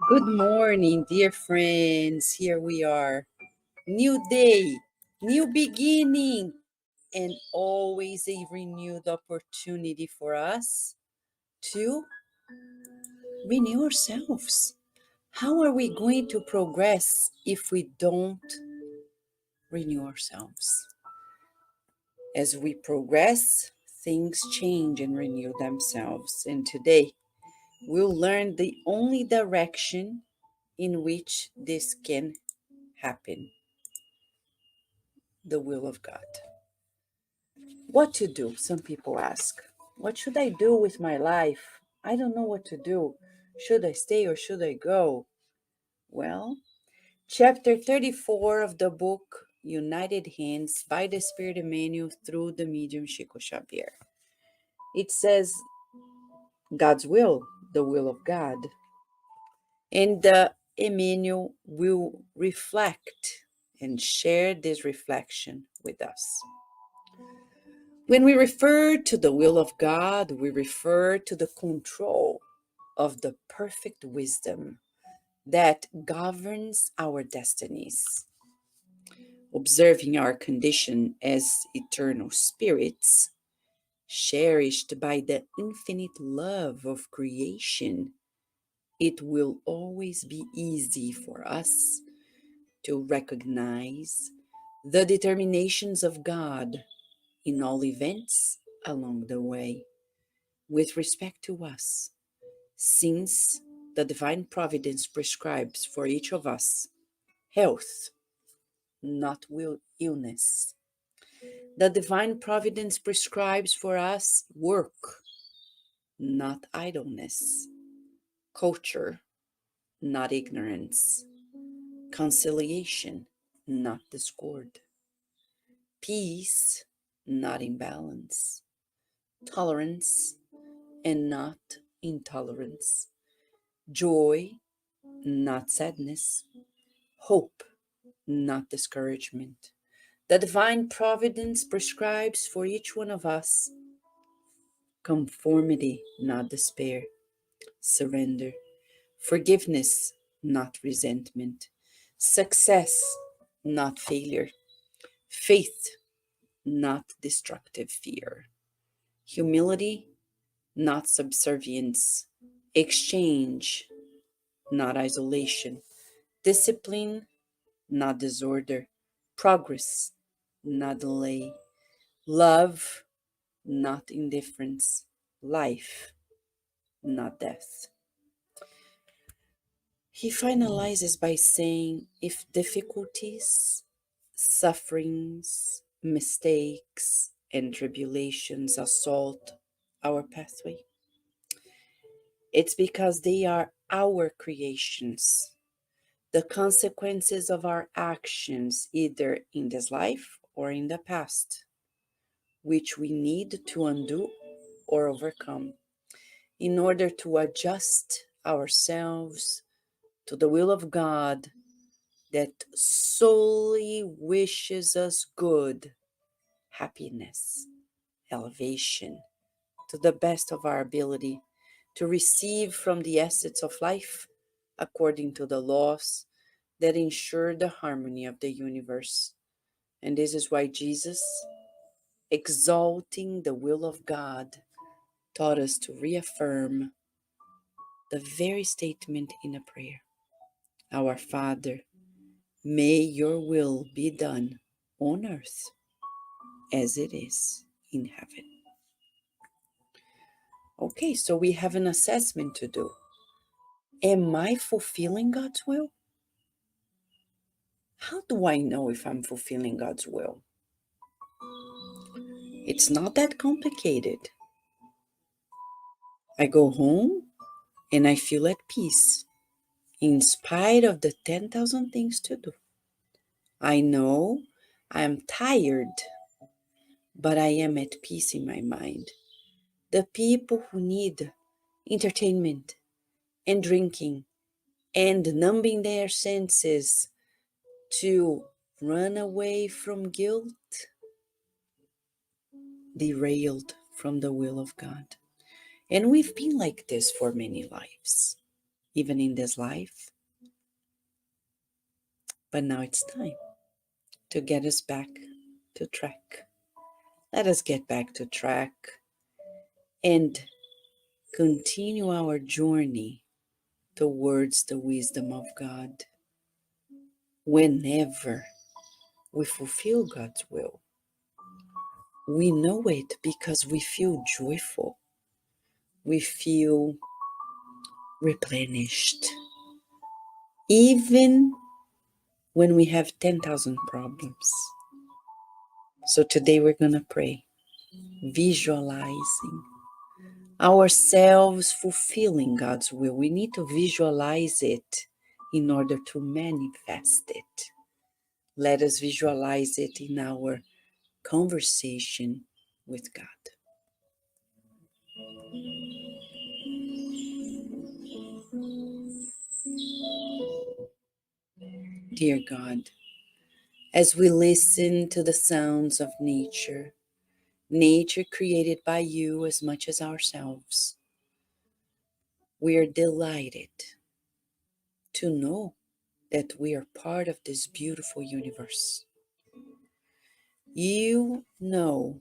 Good morning, dear friends. Here we are. New day, new beginning, and always a renewed opportunity for us to renew ourselves. How are we going to progress if we don't renew ourselves? As we progress, things change and renew themselves. And today, we'll learn the only direction in which this can happen, the will of God. What to do? Some people ask. What should I do with my life? I don't know what to do. Should I stay or should I go? Well, chapter 34 of the book United Hands by the Spirit Emmanuel through the medium Chico Xavier. It says God's will, the will of God. And the Emmanuel will reflect and share this reflection with us. When we refer to the will of God, we refer to the control of the perfect wisdom that governs our destinies. Observing our condition as eternal spirits, cherished by the infinite love of creation, it will always be easy for us to recognize the determinations of God in all events along the way with respect to us, since the divine providence prescribes for each of us health, not will illness. The divine providence prescribes for us work, not idleness, culture, not ignorance, conciliation, not discord, peace, not imbalance, tolerance, and not intolerance, joy, not sadness, hope, not discouragement. The divine providence prescribes for each one of us conformity, not despair, surrender, forgiveness, not resentment, success, not failure, faith, not destructive fear, humility, not subservience, exchange, not isolation, discipline, not disorder, progress, not delay, love, not indifference, life, not death. He finalizes by saying if difficulties, sufferings, mistakes, and tribulations assault our pathway, it's because they are our creations, the consequences of our actions, either in this life or in the past, which we need to undo or overcome in order to adjust ourselves to the will of God that solely wishes us good, happiness, elevation, to the best of our ability to receive from the essence of life according to the laws that ensure the harmony of the universe. And this is why Jesus, exalting the will of God, taught us to reaffirm the very statement in a prayer: Our Father, may your will be done on earth as it is in heaven. Okay, so we have an assessment to do. Am I fulfilling God's will? How do I know if I'm fulfilling God's will? It's not that complicated. I go home and I feel at peace in spite of the 10,000 things to do. I know I'm tired, but I am at peace in my mind. The people who need entertainment and drinking and numbing their senses to run away from guilt, derailed from the will of God. And we've been like this for many lives. even in this life. But now it's time to get us back to track. Let us get back to track and continue our journey towards the wisdom of God. Whenever we fulfill God's will, we know it because we feel joyful, we feel replenished, even when we have 10,000 problems. So today we're going to pray, visualizing ourselves fulfilling God's will. We need to visualize it in order to manifest it. Let us visualize it in our conversation with God. Dear God, as we listen to the sounds of nature, nature created by you as much as ourselves, we are delighted to know that we are part of this beautiful universe. You know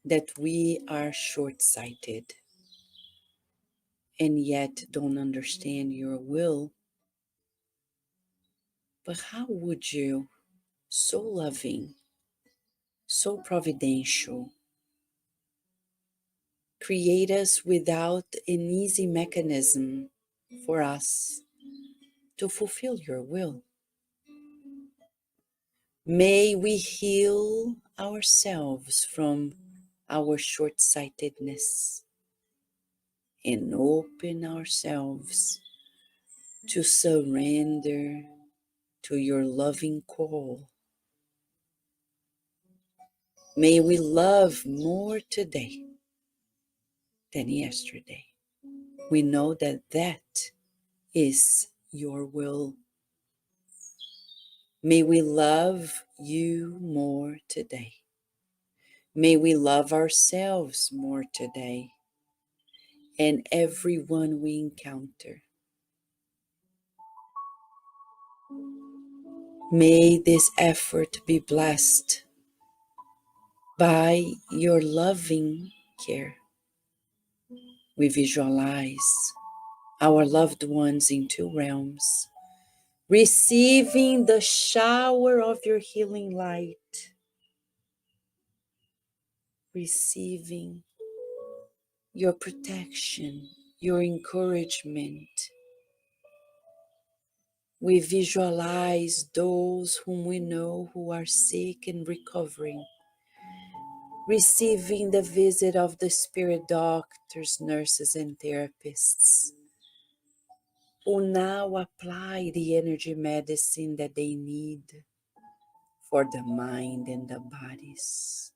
that we are short-sighted and yet don't understand your will. But how would you, so loving, so providential, create us without an easy mechanism for us to fulfill your will? May we heal ourselves from our short-sightedness and open ourselves to surrender to your loving call. May we love more today than yesterday. We know that that is your will. May we love you more today. May we love ourselves more today and everyone we encounter. May this effort be blessed by your loving care. We visualize our loved ones in two realms, receiving the shower of your healing light, receiving your protection, your encouragement. We visualize those whom we know who are sick and recovering, receiving the visit of the spirit doctors, nurses, and therapists who now apply the energy medicine that they need for the mind and the bodies,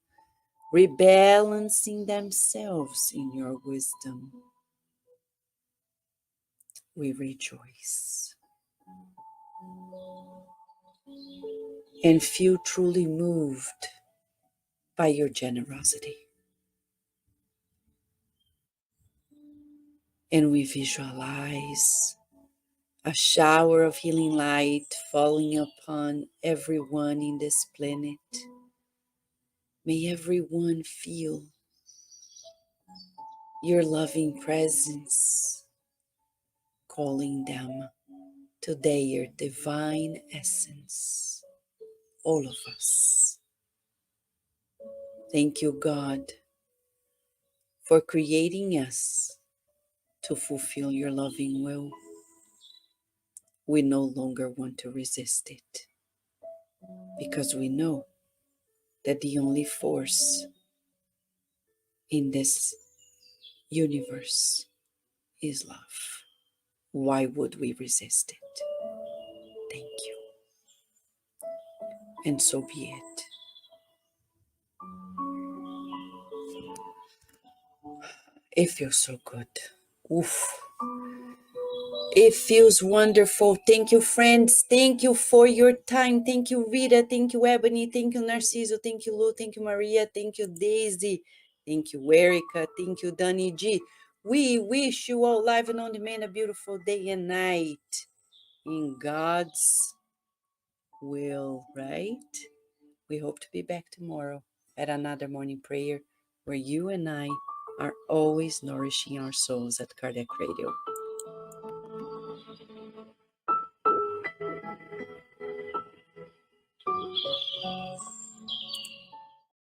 rebalancing themselves in your wisdom. We rejoice and feel truly moved by your generosity. And we visualize a shower of healing light falling upon everyone in this planet. May everyone feel your loving presence calling them to their divine essence. All of us. Thank you, God, for creating us to fulfill your loving will. We no longer want to resist it because we know that the only force in this universe is love. Why would we resist it? Thank you. And so be it. It feels so good. Oof. It feels wonderful. Thank you, friends. Thank you for your time. Thank you, Rita. Thank you, Ebony. Thank you, Narciso. Thank you, Lou. Thank you, Maria. Thank you, Daisy. Thank you, Erica. Thank you, Dani G. We wish you all live and on demand a beautiful day and night in God's will, right? We hope to be back tomorrow at another morning prayer where you and I are always nourishing our souls at Kardec Radio.